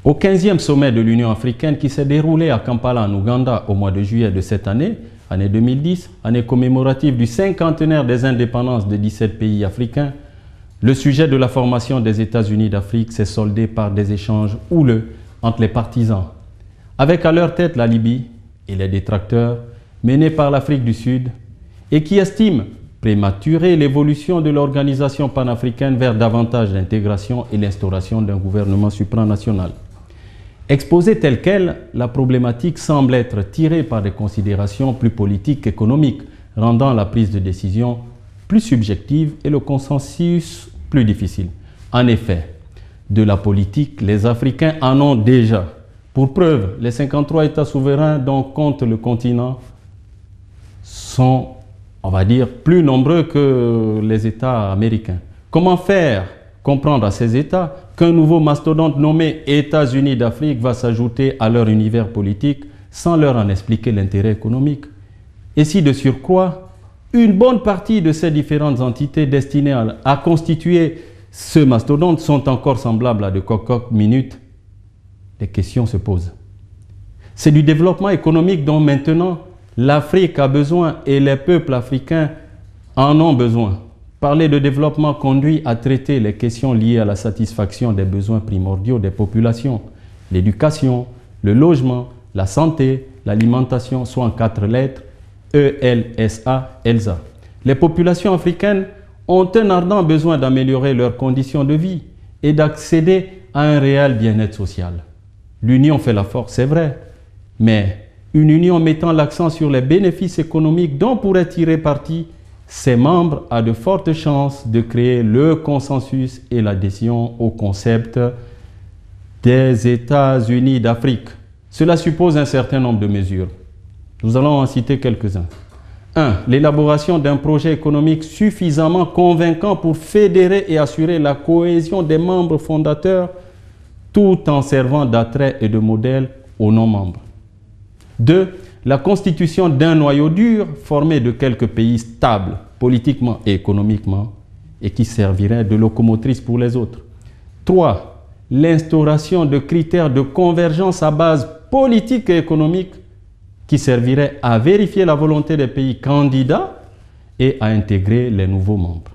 Au 15e sommet de l'Union africaine qui s'est déroulé à Kampala en Ouganda au mois de juillet de cette année 2010, année commémorative du cinquantenaire des indépendances de 17 pays africains, le sujet de la formation des États-Unis d'Afrique s'est soldé par des échanges houleux entre les partisans, avec à leur tête la Libye et les détracteurs menés par l'Afrique du Sud et qui estiment prématurer l'évolution de l'organisation panafricaine vers davantage d'intégration et l'instauration d'un gouvernement supranational. Exposée telle qu'elle, la problématique semble être tirée par des considérations plus politiques qu'économiques, rendant la prise de décision plus subjective et le consensus plus difficile. En effet, de la politique, les Africains en ont déjà. Pour preuve, les 53 États souverains dont compte le continent sont, on va dire, plus nombreux que les États américains. Comment faire comprendre à ces États qu'un nouveau mastodonte nommé États-Unis d'Afrique va s'ajouter à leur univers politique sans leur en expliquer l'intérêt économique? Et si de surcroît, une bonne partie de ces différentes entités destinées à constituer ce mastodonte sont encore semblables à de cocottes minutes, les questions se posent. C'est du développement économique dont maintenant l'Afrique a besoin et les peuples africains en ont besoin. Parler de développement conduit à traiter les questions liées à la satisfaction des besoins primordiaux des populations, l'éducation, le logement, la santé, l'alimentation, soit en 4 lettres, ELSA, ELSA. Les populations africaines ont un ardent besoin d'améliorer leurs conditions de vie et d'accéder à un réel bien-être social. L'union fait la force, c'est vrai, mais une union mettant l'accent sur les bénéfices économiques dont pourraient tirer parti ses membres a de fortes chances de créer le consensus et l'adhésion au concept des États-Unis d'Afrique. Cela suppose un certain nombre de mesures. Nous allons en citer quelques-uns. 1. L'élaboration d'un projet économique suffisamment convaincant pour fédérer et assurer la cohésion des membres fondateurs tout en servant d'attrait et de modèle aux non-membres. 2. La constitution d'un noyau dur formé de quelques pays stables politiquement et économiquement et qui servirait de locomotrice pour les autres. 3. L'instauration de critères de convergence à base politique et économique qui serviraient à vérifier la volonté des pays candidats et à intégrer les nouveaux membres.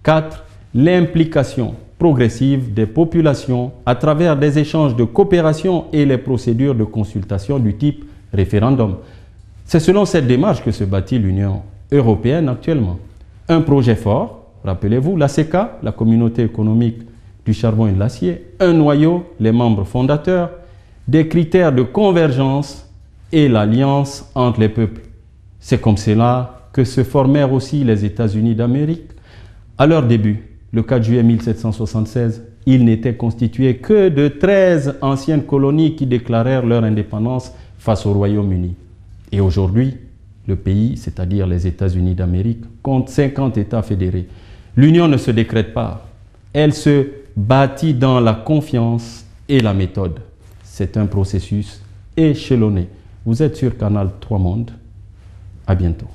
4. L'implication progressive des populations à travers des échanges de coopération et les procédures de consultation du type référendum. C'est selon cette démarche que se bâtit l'Union européenne actuellement. Un projet fort, rappelez-vous, la CECA, la communauté économique du charbon et de l'acier, un noyau, les membres fondateurs, des critères de convergence et l'alliance entre les peuples. C'est comme cela que se formèrent aussi les États-Unis d'Amérique. À leur début, le 4 juillet 1776, ils n'étaient constitués que de 13 anciennes colonies qui déclarèrent leur indépendance face au Royaume-Uni. Et aujourd'hui, le pays, c'est-à-dire les États-Unis d'Amérique, compte 50 États fédérés. L'union ne se décrète pas, elle se bâtit dans la confiance et la méthode. C'est un processus échelonné. Vous êtes sur Canal 3 Monde. À bientôt.